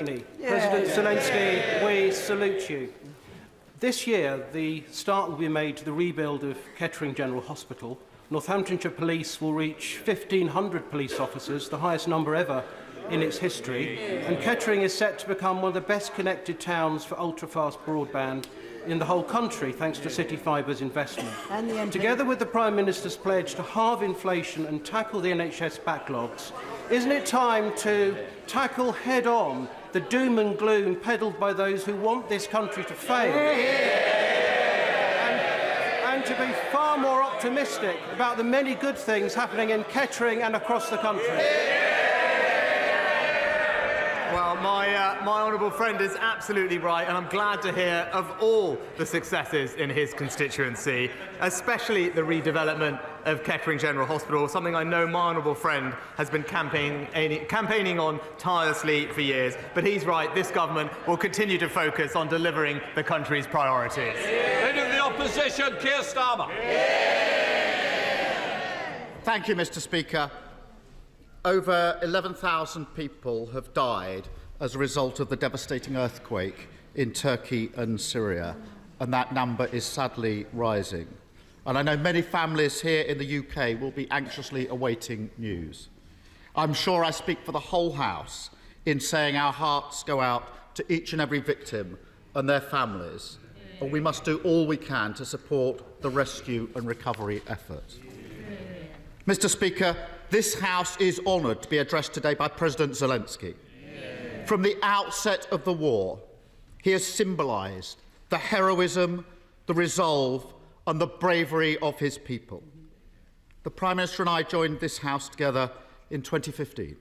President Zelensky, we salute you. This year, the start will be made to the rebuild of Kettering General Hospital. Northamptonshire Police will reach 1,500 police officers, the highest number ever in its history, and Kettering is set to become one of the best connected towns for ultra-fast broadband in the whole country, thanks to City Fibre's investment. Together with the Prime Minister's pledge to halve inflation and tackle the NHS backlogs, isn't it time to tackle head-on the doom and gloom peddled by those who want this country to fail? And to be far more optimistic about the many good things happening in Kettering and across the country. Well, my honourable friend is absolutely right, and I'm glad to hear of all the successes in his constituency, especially the redevelopment of Kettering General Hospital, something I know my honourable friend has been campaigning on tirelessly for years. But he's right, this government will continue to focus on delivering the country's priorities. Leader of the Opposition, Keir Starmer. Thank you, Mr. Speaker. Over 11,000 people have died as a result of the devastating earthquake in Turkey and Syria, and that number is sadly rising. And I know many families here in the UK will be anxiously awaiting news. I'm sure I speak for the whole House in saying our hearts go out to each and every victim and their families, and we must do all we can to support the rescue and recovery effort. Mr. Speaker, this House is honoured to be addressed today by President Zelensky. From the outset of the war, he has symbolised the heroism, the resolve and the bravery of his people. The Prime Minister and I joined this House together in 2015.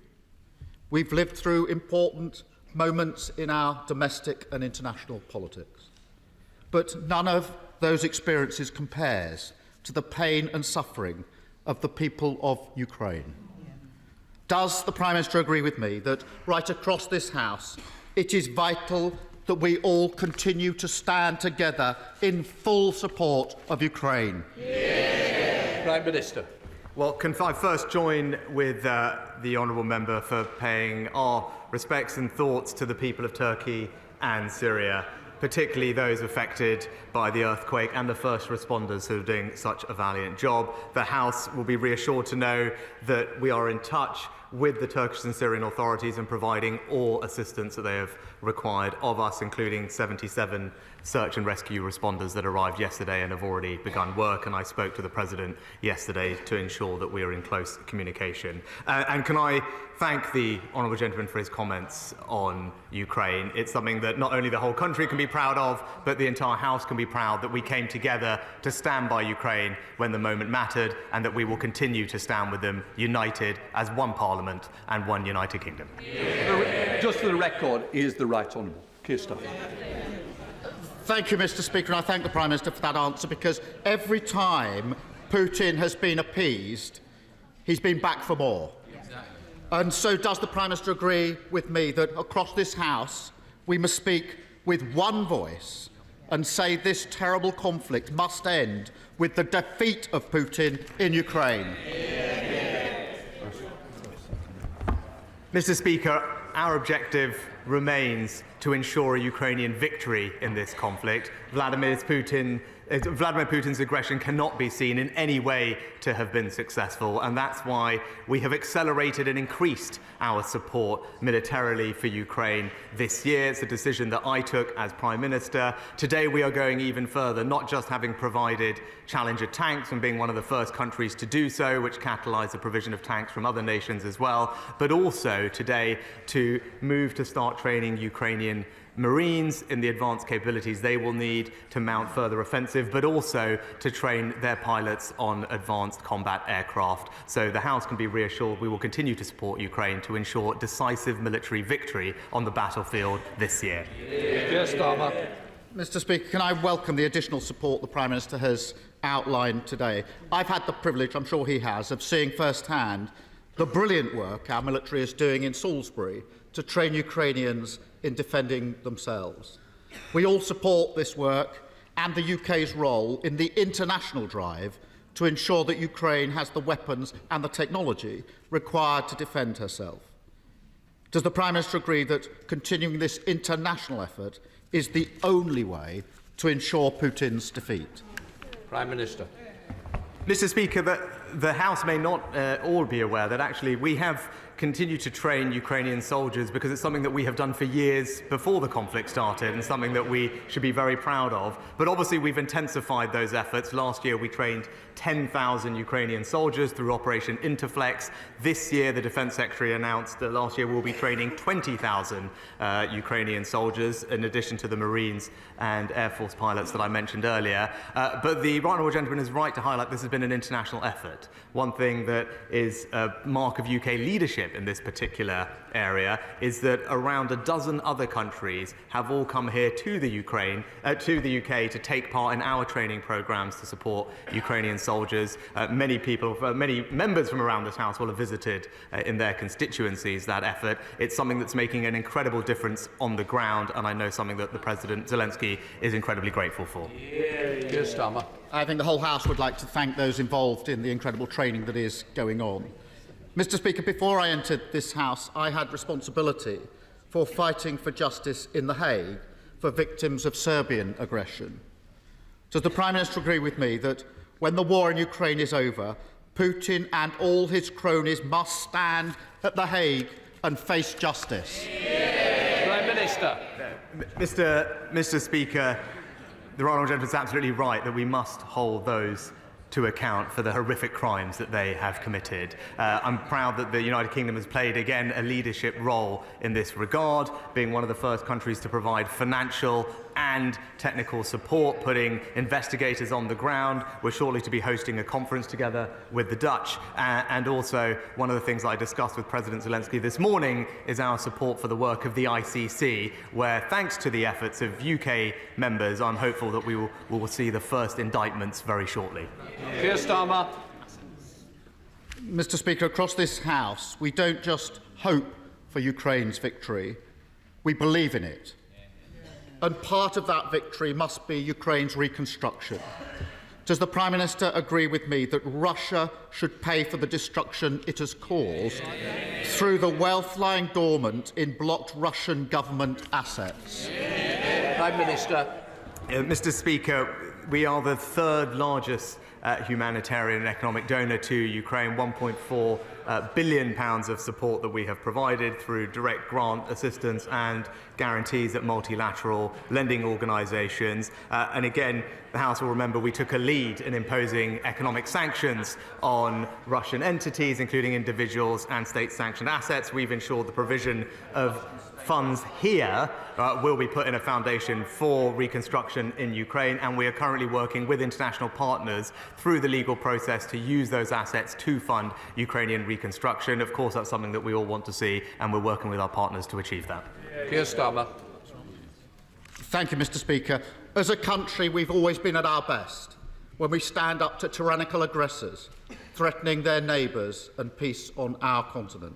We've lived through important moments in our domestic and international politics. But none of those experiences compares to the pain and suffering of the people of Ukraine. Does the Prime Minister agree with me that right across this House it is vital that we all continue to stand together in full support of Ukraine? Prime Minister. Well, can I first join with the honourable member for paying our respects and thoughts to the people of Turkey and Syria, particularly those affected by the earthquake and the first responders who are doing such a valiant job. The House will be reassured to know that we are in touch with the Turkish and Syrian authorities and providing all assistance that they have required of us, including 77 search and rescue responders that arrived yesterday and have already begun work. And I spoke to the President yesterday to ensure that we are in close communication. And can I thank the honourable gentleman for his comments on Ukraine. It's something that not only the whole country can be proud of, but the entire House can be proud that we came together to stand by Ukraine when the moment mattered, and that we will continue to stand with them united as one Parliament and one United Kingdom. Just for the record, he is the Right Honourable Keir Starmer. Thank you, Mr. Speaker, and I thank the Prime Minister for that answer, because every time Putin has been appeased, he's been back for more. And so does the Prime Minister agree with me that across this House we must speak with one voice and say this terrible conflict must end with the defeat of Putin in Ukraine? Mr. Speaker, our objective remains to ensure a Ukrainian victory in this conflict. Vladimir Putin's aggression cannot be seen in any way to have been successful, and that's why we have accelerated and increased our support militarily for Ukraine this year. It's a decision that I took as Prime Minister. Today we are going even further, not just having provided Challenger tanks and being one of the first countries to do so, which catalysed the provision of tanks from other nations as well, but also today to move to start training Ukrainian Marines in the advanced capabilities they will need to mount further offensive, but also to train their pilots on advanced combat aircraft. So the House can be reassured we will continue to support Ukraine to ensure decisive military victory on the battlefield this year. Keir Starmer. Mr. Speaker, can I welcome the additional support the Prime Minister has outlined today? I've had the privilege, I'm sure he has, of seeing firsthand the brilliant work our military is doing in Salisbury to train Ukrainians in defending themselves. We all support this work and the UK's role in the international drive to ensure that Ukraine has the weapons and the technology required to defend herself. Does the Prime Minister agree that continuing this international effort is the only way to ensure Putin's defeat? Prime Minister. Mr. Speaker, the House may not all be aware that actually we have continued to train Ukrainian soldiers because it's something that we have done for years before the conflict started and something that we should be very proud of. But obviously we've intensified those efforts. Last year we trained 10,000 Ukrainian soldiers through Operation Interflex. This year the Defence Secretary announced that last year we'll be training 20,000 Ukrainian soldiers in addition to the Marines and Air Force pilots that I mentioned earlier. But the Right Honourable Gentleman is right to highlight this has been an international effort. One thing that is a mark of UK leadership in this particular area is that around a dozen other countries have all come here to the UK to take part in our training programs to support Ukrainian soldiers. Many members from around this House will have visited in their constituencies that effort. It's something that's making an incredible difference on the ground, and I know something that the President Zelensky is incredibly grateful for. Keir Starmer. I think the whole House would like to thank those involved in the incredible training that is going on. Mr. Speaker, before I entered this House, I had responsibility for fighting for justice in The Hague for victims of Serbian aggression. Does the Prime Minister agree with me that when the war in Ukraine is over, Putin and all his cronies must stand at The Hague and face justice? Prime Minister. Mr. Speaker, the Right Honourable Gentleman is absolutely right that we must hold those to account for the horrific crimes that they have committed. I'm proud that the United Kingdom has played, again, a leadership role in this regard, being one of the first countries to provide financial and technical support, putting investigators on the ground. We're shortly to be hosting a conference together with the Dutch. And also, one of the things I discussed with President Zelensky this morning is our support for the work of the ICC, where, thanks to the efforts of UK members, I'm hopeful that we will see the first indictments very shortly. Keir Starmer. Mr. Speaker, across this House, we don't just hope for Ukraine's victory, we believe in it. And part of that victory must be Ukraine's reconstruction. Does the Prime Minister agree with me that Russia should pay for the destruction it has caused through the wealth lying dormant in blocked Russian government assets? Prime Minister. Mr. Speaker, we are the third largest humanitarian and economic donor to Ukraine, £1.4 billion of support that we have provided through direct grant assistance and guarantees at multilateral lending organisations. And again, the House will remember we took a lead in imposing economic sanctions on Russian entities, including individuals and state-sanctioned assets. We've ensured the provision of funds here will be put in a foundation for reconstruction in Ukraine, and we are currently working with international partners through the legal process to use those assets to fund Ukrainian reconstruction. Of course, that's something that we all want to see, and we're working with our partners to achieve that. Keir Starmer. Thank you, Mr. Speaker. As a country, we've always been at our best when we stand up to tyrannical aggressors threatening their neighbours and peace on our continent.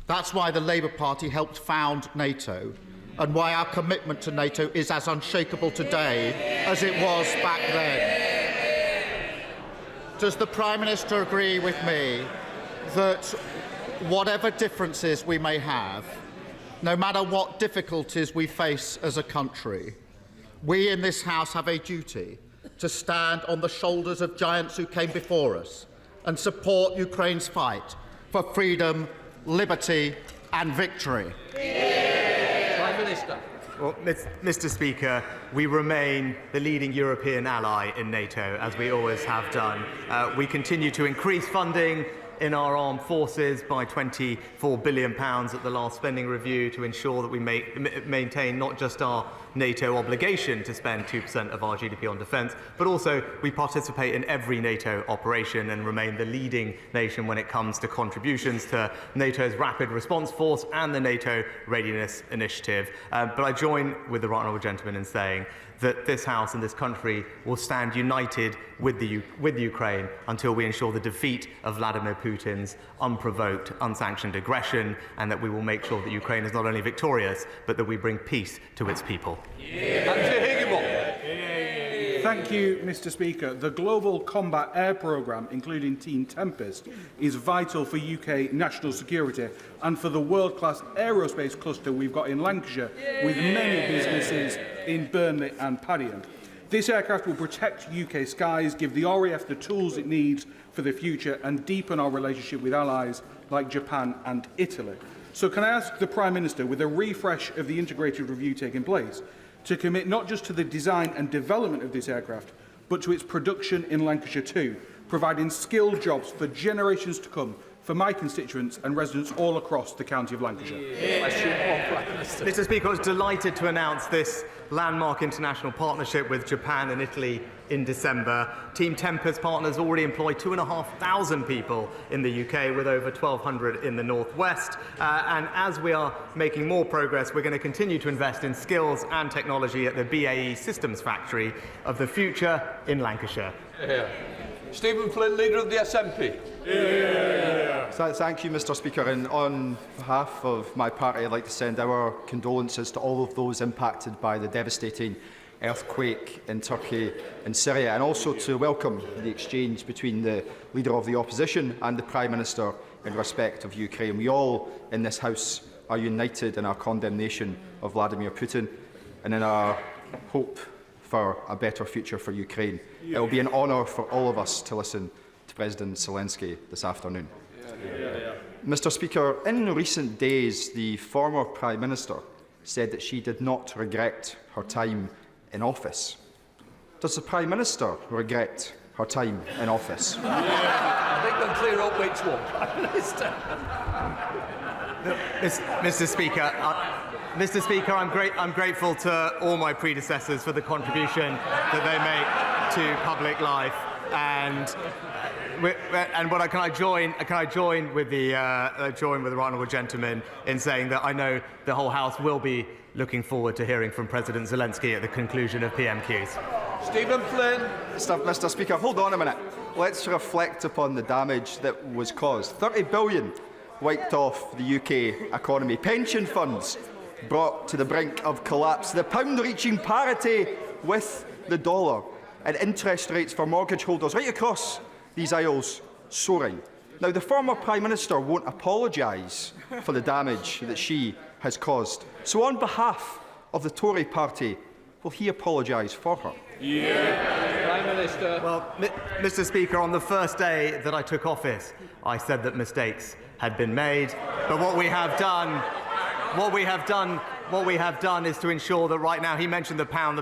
That's why the Labour Party helped found NATO, and why our commitment to NATO is as unshakable today as it was back then. Does the Prime Minister agree with me that whatever differences we may have, no matter what difficulties we face as a country, we in this House have a duty to stand on the shoulders of giants who came before us and support Ukraine's fight for freedom, liberty and victory? Prime Minister. Well, Mr. Speaker, we remain the leading European ally in NATO, as we always have done. We continue to increase funding in our armed forces by £24 billion at the last spending review to ensure that we maintain not just our NATO obligation to spend 2% of our GDP on defence, but also we participate in every NATO operation and remain the leading nation when it comes to contributions to NATO's Rapid Response Force and the NATO Readiness Initiative. But I join with the Right Honourable Gentleman in saying that this House and this country will stand united with Ukraine until we ensure the defeat of Vladimir Putin's unprovoked, unsanctioned aggression, and that we will make sure that Ukraine is not only victorious, but that we bring peace to its people. Thank you, Mr. Speaker. The Global Combat Air Programme, including Team Tempest, is vital for UK national security and for the world-class aerospace cluster we've got in Lancashire, with many businesses in Burnley and Padiham. This aircraft will protect UK skies, give the RAF the tools it needs for the future, and deepen our relationship with allies like Japan and Italy. So can I ask the Prime Minister, with a refresh of the integrated review taking place, to commit not just to the design and development of this aircraft, but to its production in Lancashire too, providing skilled jobs for generations to come for my constituents and residents all across the county of Lancashire? Mr. Speaker, I was delighted to announce this landmark international partnership with Japan and Italy in December. Team Tempest partners already employ 2,500 people in the UK, with over 1,200 in the northwest. And as we are making more progress, we're going to continue to invest in skills and technology at the BAE Systems factory of the future in Lancashire. Stephen Flynn, Leader of the SNP. Thank you, Mr. Speaker. And on behalf of my party, I'd like to send our condolences to all of those impacted by the devastating earthquake in Turkey and Syria, and also to welcome the exchange between the Leader of the Opposition and the Prime Minister in respect of Ukraine. We all in this House are united in our condemnation of Vladimir Putin and in our hope for a better future for Ukraine. It will be an honour for all of us to listen to President Zelensky this afternoon. Mr. Speaker, in recent days, the former Prime Minister said that she did not regret her time in office. Does the Prime Minister regret her time in office? I think we'll clear up which one, Prime Minister. Mr. Speaker, I'm grateful to all my predecessors for the contribution that they make to public life, and can I join with the right honourable gentleman in saying that I know the whole House will be looking forward to hearing from President Zelensky at the conclusion of PMQs. Stephen Flynn. Mr. Speaker, hold on a minute. Let's reflect upon the damage that was caused. 30 billion wiped off the UK economy. Pension funds brought to the brink of collapse. The pound reaching parity with the dollar. And interest rates for mortgage holders right across these aisles soaring. Now, the former Prime Minister won't apologise for the damage that she has caused. So on behalf of the Tory party, will he apologise for her? Prime Minister. Well, Mr. Speaker, on the first day that I took office, I said that mistakes had been made. But what we have done is to ensure that right now, he mentioned the pound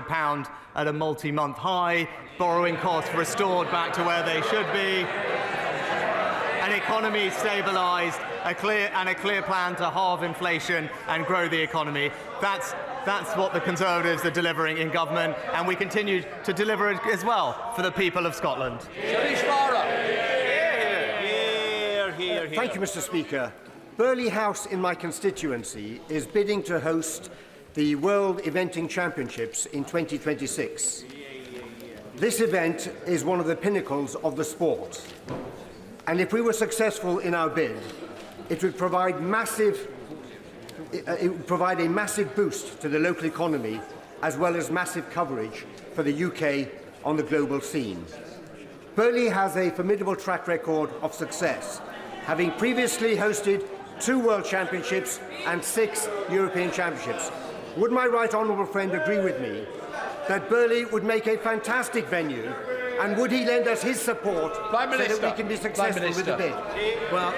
at a multi-month high, borrowing costs restored back to where they should be, an economy stabilised, a clear plan to halve inflation and grow the economy. That's what the Conservatives are delivering in government, and we continue to deliver it as well for the people of Scotland. Thank you, Mr. Speaker. Burley House in my constituency is bidding to host the World Eventing Championships in 2026. This event is one of the pinnacles of the sport, and if we were successful in our bid, it would provide a massive boost to the local economy, as well as massive coverage for the UK on the global scene. Burley has a formidable track record of success, having previously hosted 2 World Championships and 6 European Championships. Would my right honourable friend agree with me that Burley would make a fantastic venue, and would he lend us his support so that we can be successful with the bid? Well,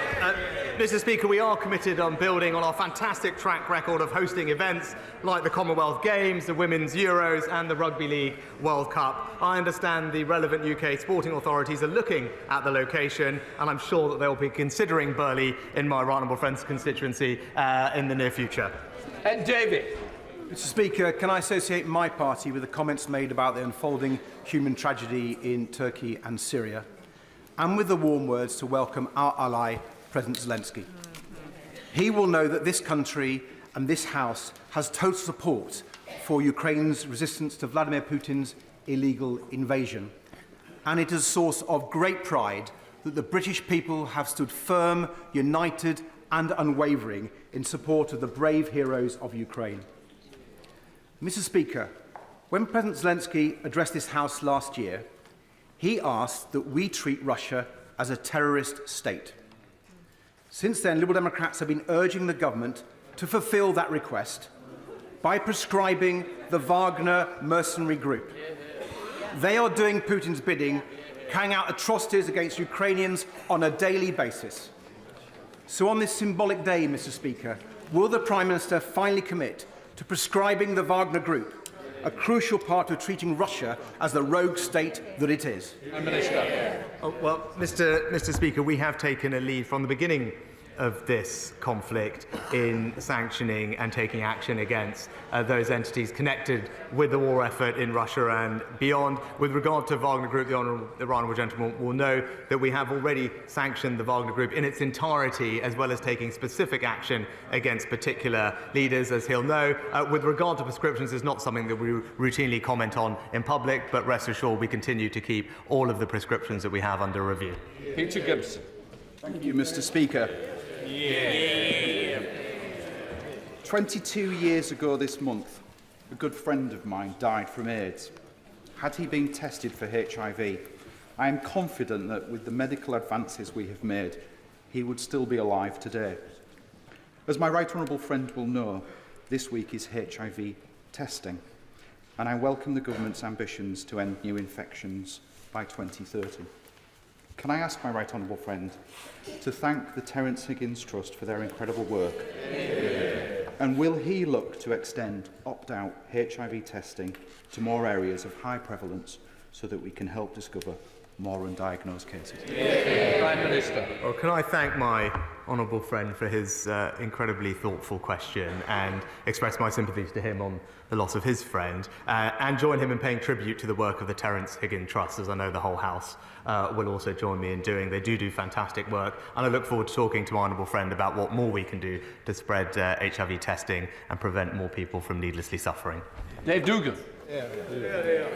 Mr. Speaker, we are committed on building on our fantastic track record of hosting events like the Commonwealth Games, the Women's Euros and the Rugby League World Cup. I understand the relevant UK sporting authorities are looking at the location, and I'm sure that they'll be considering Burley in my right honourable friend's constituency in the near future. And David. Mr. Speaker, can I associate my party with the comments made about the unfolding human tragedy in Turkey and Syria, and with the warm words to welcome our ally, President Zelensky. He will know that this country and this House has total support for Ukraine's resistance to Vladimir Putin's illegal invasion, and it is a source of great pride that the British people have stood firm, united and unwavering in support of the brave heroes of Ukraine. Mr. Speaker, When President Zelensky addressed this House last year, he asked that we treat Russia as a terrorist state. Since then, Liberal Democrats have been urging the government to fulfil that request by prescribing the Wagner mercenary group. They are doing Putin's bidding, carrying out atrocities against Ukrainians on a daily basis. So on this symbolic day, Mr. Speaker, will the Prime Minister finally commit to prescribing the Wagner group, a crucial part of treating Russia as the rogue state that it is? Prime Minister. Oh, well, Mr. Speaker, we have taken a lead from the beginning of this conflict in sanctioning and taking action against those entities connected with the war effort in Russia and beyond. With regard to Wagner Group, the honourable gentleman will know that we have already sanctioned the Wagner Group in its entirety, as well as taking specific action against particular leaders, as he'll know. With regard to prescriptions, it's not something that we routinely comment on in public, but rest assured we continue to keep all of the prescriptions that we have under review. Peter Gibson. Thank you, Mr. Speaker. 22 years ago this month, a good friend of mine died from AIDS. Had he been tested for HIV, I am confident that with the medical advances we have made, he would still be alive today. As my right honourable friend will know, this week is HIV testing, and I welcome the government's ambitions to end new infections by 2030. Can I ask my right honourable friend to thank the Terence Higgins Trust for their incredible work? And will he look to extend opt-out HIV testing to more areas of high prevalence so that we can help discover more undiagnosed cases? Prime Minister. Well, can I thank my honourable friend for his incredibly thoughtful question and express my sympathies to him on the loss of his friend, and join him in paying tribute to the work of the Terence Higgins Trust, as I know the whole House will also join me in doing. They do fantastic work, and I look forward to talking to my honourable friend about what more we can do to spread HIV testing and prevent more people from needlessly suffering. Dave Dugan.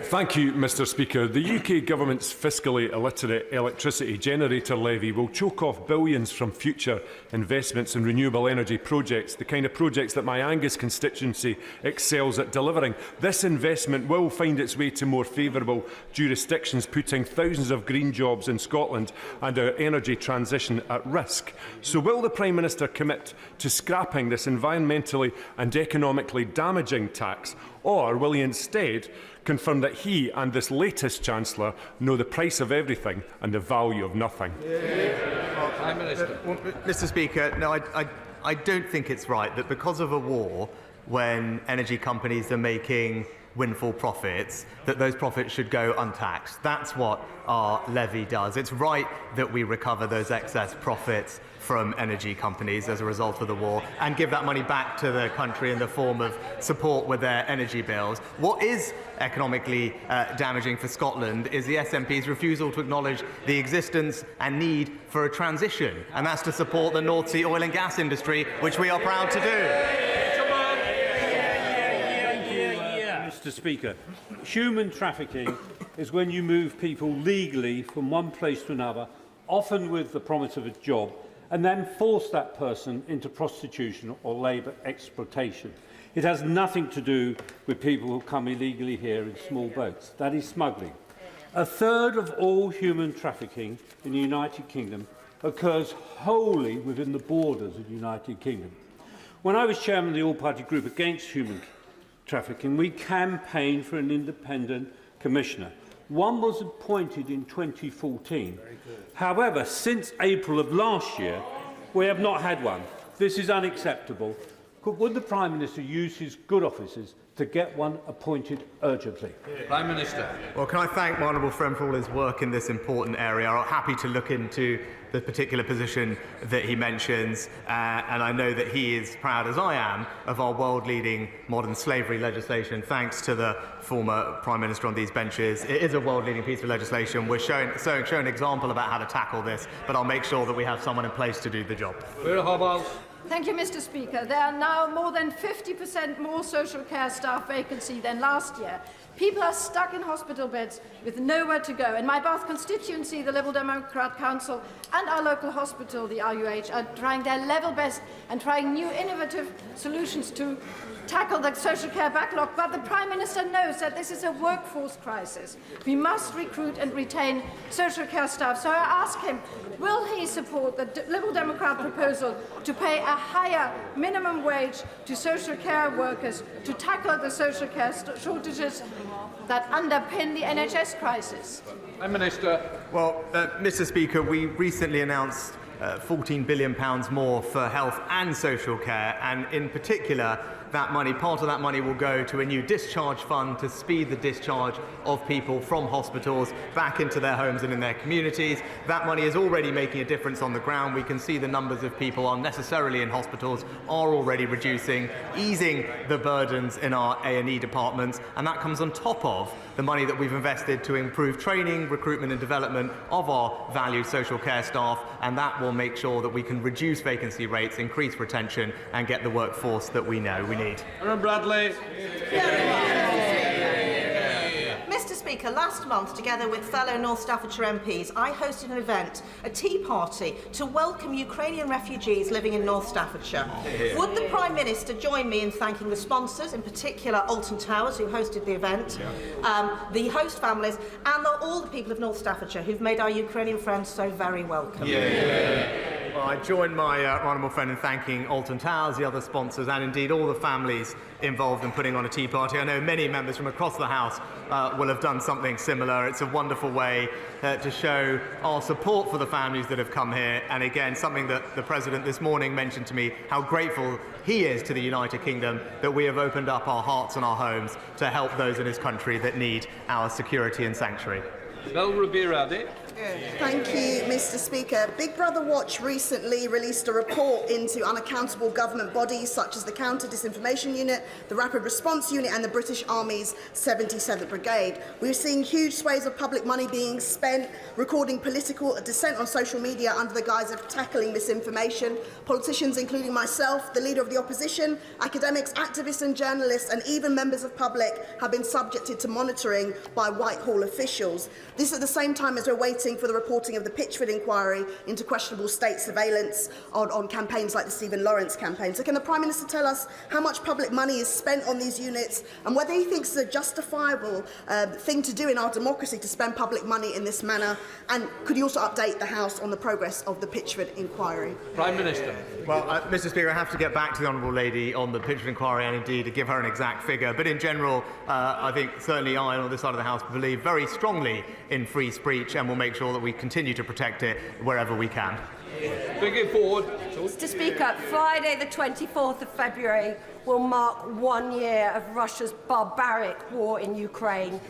Thank you, Mr. Speaker. The UK Government's fiscally illiterate electricity generator levy will choke off billions from future investments in renewable energy projects, the kind of projects that my Angus constituency excels at delivering. This investment will find its way to more favourable jurisdictions, putting thousands of green jobs in Scotland and our energy transition at risk. So will the Prime Minister commit to scrapping this environmentally and economically damaging tax, or will he instead confirm that he and this latest Chancellor know the price of everything and the value of nothing? Prime Minister. Well, Mr. Speaker, no, I don't think it's right that because of a war, when energy companies are making windfall profits, that those profits should go untaxed. That's what our levy does. It's right that we recover those excess profits from energy companies as a result of the war and give that money back to the country in the form of support with their energy bills. What is economically damaging for Scotland is the SNP's refusal to acknowledge the existence and need for a transition, and that's to support the North Sea oil and gas industry, which we are proud to do. Mr. Speaker, human trafficking is when you move people legally from one place to another, often with the promise of a job, and then force that person into prostitution or labour exploitation. It has nothing to do with people who come illegally here in small boats. That is smuggling. A third of all human trafficking in the United Kingdom occurs wholly within the borders of the United Kingdom. When I was chairman of the all-party group against human trafficking, we campaigned for an independent commissioner. One was appointed in 2014. However, since April of last year, we have not had one. This is unacceptable. Would the Prime Minister use his good offices to get one appointed urgently? Prime Minister. Well, can I thank my honourable friend for all his work in this important area. I'm happy to look into the particular position that he mentions, and I know that he is proud, as I am, of our world-leading modern slavery legislation. Thanks to the former Prime Minister on these benches, it is a world-leading piece of legislation. We're showing an example about how to tackle this, but I'll make sure that we have someone in place to do the job. Thank you, Mr. Speaker. There are now more than 50% more social care staff vacancy than last year. People are stuck in hospital beds with nowhere to go. In my Bath constituency, the Liberal Democrat Council and our local hospital, the RUH, are trying their level best and trying new innovative solutions to tackle the social care backlog, but the Prime Minister knows that this is a workforce crisis. We must recruit and retain social care staff. So I ask him, will he support the Liberal Democrat proposal to pay a higher minimum wage to social care workers to tackle the social care shortages that underpin the NHS crisis? Prime Minister. Well, Mr. Speaker, we recently announced £14 billion more for health and social care, and in particular, part of that money will go to a new discharge fund to speed the discharge of people from hospitals back into their homes and in their communities. That money is already making a difference on the ground. We can see the numbers of people unnecessarily in hospitals are already reducing, easing the burdens in our A&E departments, and that comes on top of the money that we've invested to improve training, recruitment and development of our valued social care staff, and that will make sure that we can reduce vacancy rates, increase retention and get the workforce that we know we need. Aaron Bradley. Mr. Speaker, last month, together with fellow North Staffordshire MPs, I hosted an event, a tea party, to welcome Ukrainian refugees living in North Staffordshire. Would the Prime Minister join me in thanking the sponsors, in particular Alton Towers, who hosted the event, the host families, and all the people of North Staffordshire who've made our Ukrainian friends so very welcome? Well, I join my honourable friend in thanking Alton Towers, the other sponsors, and indeed all the families involved in putting on a tea party. I know many members from across the House will have done something similar. It's a wonderful way to show our support for the families that have come here, and again, something that the President this morning mentioned to me, how grateful he is to the United Kingdom that we have opened up our hearts and our homes to help those in his country that need our security and sanctuary. Bel Rubiradi. Thank you, Mr. Speaker. Big Brother Watch recently released a report into unaccountable government bodies such as the Counter-Disinformation Unit, the Rapid Response Unit and the British Army's 77th Brigade. We're seeing huge swathes of public money being spent recording political dissent on social media under the guise of tackling misinformation. Politicians, including myself, the Leader of the Opposition, academics, activists and journalists, and even members of public have been subjected to monitoring by Whitehall officials. This at the same time as we're waiting for the reporting of the Pitchford inquiry into questionable state surveillance on campaigns like the Stephen Lawrence campaign. So can the Prime Minister tell us how much public money is spent on these units and whether he thinks it's a justifiable thing to do in our democracy to spend public money in this manner? And could you also update the House on the progress of the Pitchford inquiry? Prime Minister. Well, Mr. Speaker, I have to get back to the Honourable Lady on the Pitchford inquiry and indeed to give her an exact figure. But in general, I think certainly I on this side of the House believe very strongly in free speech and will make sure that we continue to protect it wherever we can. Bring it forward. Mr. Speaker, Friday the 24th of February will mark 1 year of Russia's barbaric war in Ukraine.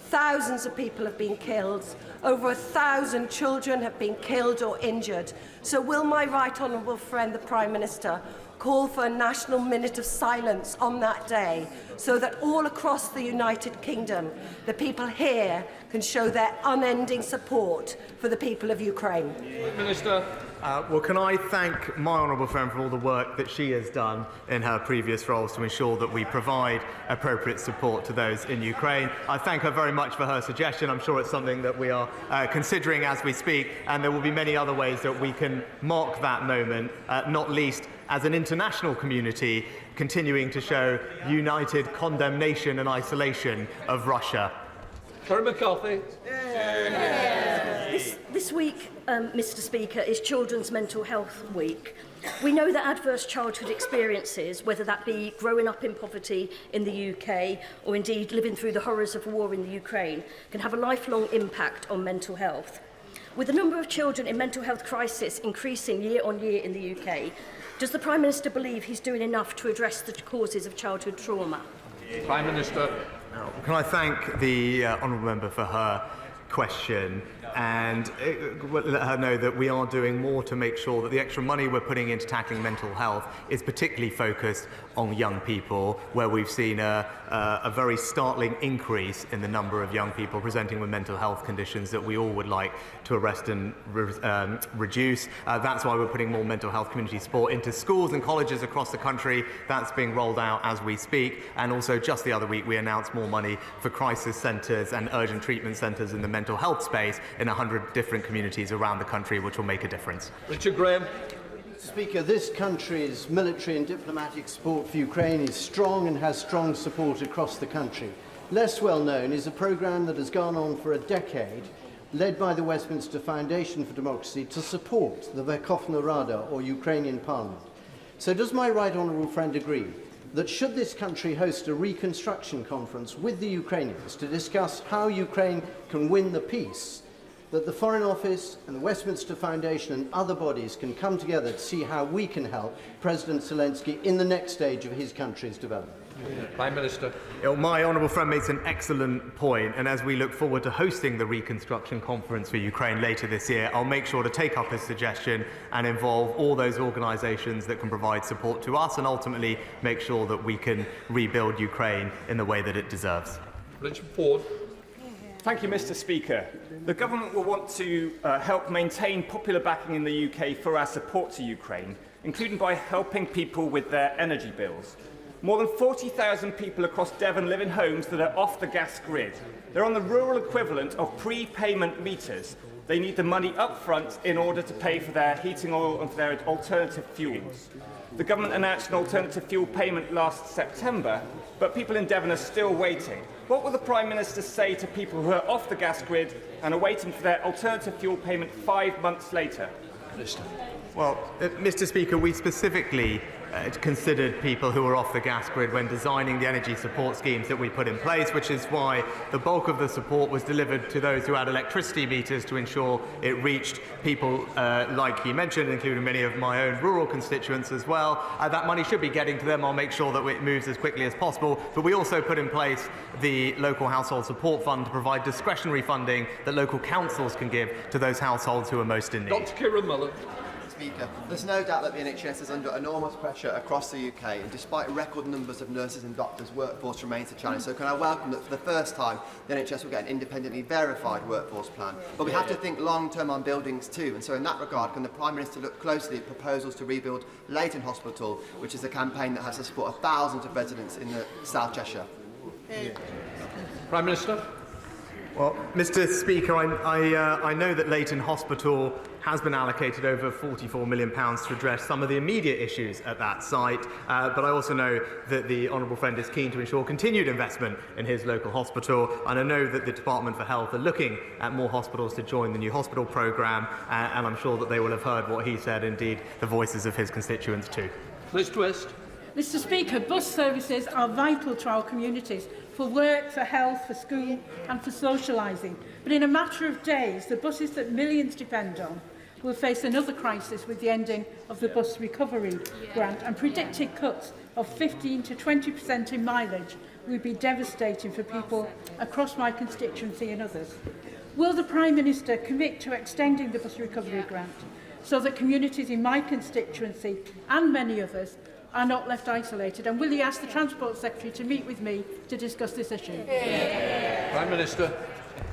Thousands of people have been killed. Over 1,000 children have been killed or injured. So will my right honourable friend, the Prime Minister, call for a national minute of silence on that day so that all across the United Kingdom, the people here can show their unending support for the people of Ukraine? Minister. Well, can I thank my honourable friend for all the work that she has done in her previous roles to ensure that we provide appropriate support to those in Ukraine. I thank her very much for her suggestion. I'm sure it's something that we are considering as we speak, and there will be many other ways that we can mark that moment, not least as an international community continuing to show united condemnation and isolation of Russia. Kerry McCarthy. This week, Mr. Speaker, is Children's Mental Health Week. We know that adverse childhood experiences, whether that be growing up in poverty in the UK or indeed living through the horrors of war in the Ukraine, can have a lifelong impact on mental health. With the number of children in mental health crisis increasing year on year in the UK, does the Prime Minister believe he's doing enough to address the causes of childhood trauma? Prime Minister. Can I thank the honourable member for her question and let her know that we are doing more to make sure that the extra money we're putting into tackling mental health is particularly focused on young people, where we've seen a very startling increase in the number of young people presenting with mental health conditions that we all would like to arrest and reduce. That's why we're putting more mental health community support into schools and colleges across the country. That's being rolled out as we speak. And also just the other week we announced more money for crisis centres and urgent treatment centres in the mental health space in 100 different communities around the country, which will make a difference. Richard Graham. Speaker, this country's military and diplomatic support for Ukraine is strong and has strong support across the country. Less well known is a programme that has gone on for a decade, led by the Westminster Foundation for Democracy, to support the Verkhovna Rada, or Ukrainian Parliament. So does my right honourable friend agree that should this country host a reconstruction conference with the Ukrainians to discuss how Ukraine can win the peace, that the Foreign Office and the Westminster Foundation and other bodies can come together to see how we can help President Zelensky in the next stage of his country's development? Prime Minister. My honourable friend makes an excellent point, and as we look forward to hosting the reconstruction conference for Ukraine later this year, I'll make sure to take up his suggestion and involve all those organisations that can provide support to us and ultimately make sure that we can rebuild Ukraine in the way that it deserves. Richard Ford. Thank you, Mr. Speaker. The government will want to help maintain popular backing in the UK for our support to Ukraine, including by helping people with their energy bills. More than 40,000 people across Devon live in homes that are off the gas grid. They're on the rural equivalent of prepayment meters. They need the money up front in order to pay for their heating oil and for their alternative fuels. The government announced an alternative fuel payment last September, but people in Devon are still waiting. What will the Prime Minister say to people who are off the gas grid and are waiting for their alternative fuel payment 5 months later? Minister. Well, Mr. Speaker, we specifically considered people who were off the gas grid when designing the energy support schemes that we put in place, which is why the bulk of the support was delivered to those who had electricity meters to ensure it reached people like he mentioned, including many of my own rural constituents as well. That money should be getting to them. I'll make sure that it moves as quickly as possible. But we also put in place the local household support fund to provide discretionary funding that local councils can give to those households who are most in need. Dr. Kieran Mullen. Speaker, there's no doubt that the NHS is under enormous pressure across the UK, and despite record numbers of nurses and doctors, workforce remains a challenge. So can I welcome that for the first time the NHS will get an independently verified workforce plan. But we have to think long-term on buildings too, and so in that regard, can the Prime Minister look closely at proposals to rebuild Leighton Hospital, which is a campaign that has the support of thousands of residents in the South Cheshire? Prime Minister. Well, Mr. Speaker, I know that Leighton Hospital has been allocated over £44 million to address some of the immediate issues at that site, but I also know that the honourable friend is keen to ensure continued investment in his local hospital, and I know that the Department for Health are looking at more hospitals to join the new hospital programme, and I'm sure that they will have heard what he said, indeed the voices of his constituents too. Liz Twist. Mr. Speaker, bus services are vital to our communities for work, for health, for school and for socialising. But in a matter of days, the buses that millions depend on will face another crisis with the ending of the bus recovery grant, and predicted cuts of 15 to 20% in mileage would be devastating for people across my constituency and others. Will the Prime Minister commit to extending the bus recovery grant so that communities in my constituency and many others are not left isolated? And will he ask the Transport Secretary to meet with me to discuss this issue? Prime Minister.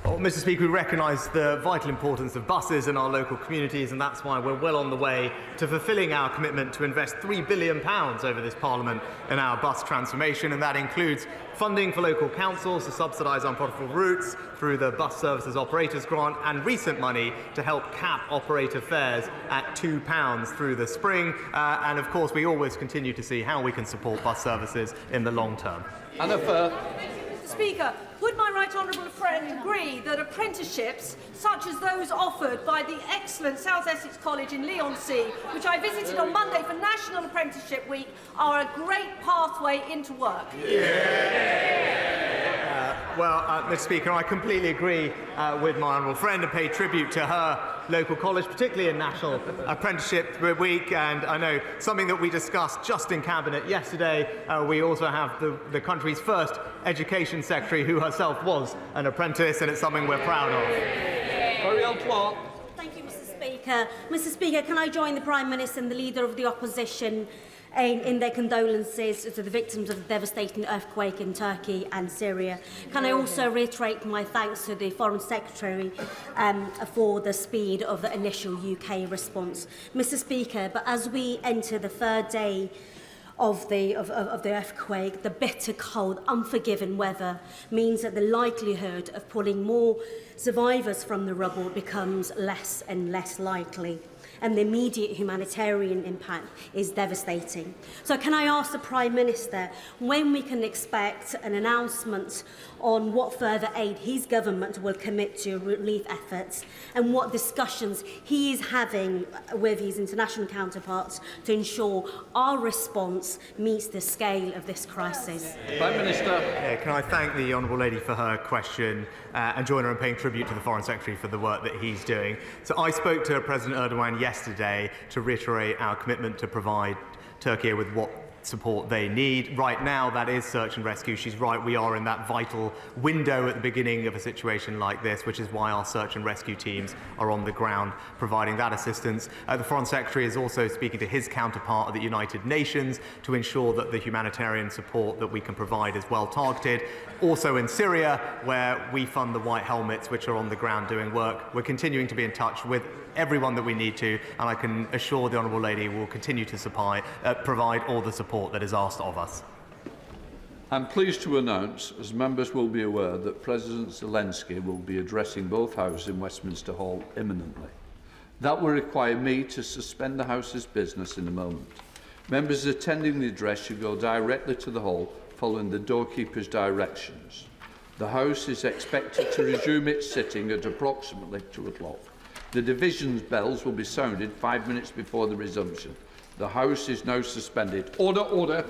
Well, Mr. Speaker, we recognise the vital importance of buses in our local communities, and that's why we're well on the way to fulfilling our commitment to invest £3 billion over this Parliament in our bus transformation, and that includes funding for local councils to subsidise unprofitable routes through the Bus Services Operators Grant, and recent money to help cap operator fares at £2 through the spring. And of course, we always continue to see how we can support bus services in the long term. Mr. Speaker, would my right honourable friend agree that apprenticeships, such as those offered by the excellent South Essex College in Leigh-on-Sea, which I visited on Monday for National Apprenticeship Week, are a great pathway into work? Well, Mr. Speaker, I completely agree with my honourable friend and pay tribute to her local college, particularly in National Apprenticeship Week. And I know something that we discussed just in Cabinet yesterday, we also have the country's first Education Secretary who herself was an apprentice, and it's something we're proud of. Thank you, Mr. Speaker. Mr. Speaker, can I join the Prime Minister and the Leader of the Opposition in their condolences to the victims of the devastating earthquake in Turkey and Syria? Can I also reiterate my thanks to the Foreign Secretary for the speed of the initial UK response? Mr. Speaker, but as we enter the third day of the earthquake, the bitter cold, unforgiving weather means that the likelihood of pulling more survivors from the rubble becomes less and less likely. and the immediate humanitarian impact is devastating. So can I ask the Prime Minister when we can expect an announcement on what further aid his government will commit to relief efforts and what discussions he is having with his international counterparts to ensure our response meets the scale of this crisis? Prime Minister. Yeah, can I thank the Honourable Lady for her question and join her in paying tribute to the Foreign Secretary for the work that he's doing. So I spoke to President Erdogan yesterday to reiterate our commitment to provide Turkey with what support they need. Right now, that is search and rescue. She's right, we are in that vital window at the beginning of a situation like this, which is why our search and rescue teams are on the ground providing that assistance. The Foreign Secretary is also speaking to his counterpart at the United Nations to ensure that the humanitarian support that we can provide is well targeted. Also in Syria, where we fund the White Helmets, which are on the ground doing work. We're continuing to be in touch with everyone that we need to, and I can assure the Honourable Lady will continue to provide all the support that is asked of us. I'm pleased to announce, as members will be aware, that President Zelensky will be addressing both houses in Westminster Hall imminently. That will require me to suspend the House's business in a moment. Members attending the address should go directly to the hall following the doorkeeper's directions. The House is expected to resume its sitting at approximately 2 o'clock. The division's bells will be sounded 5 minutes before the resumption. The House is now suspended. Order, order.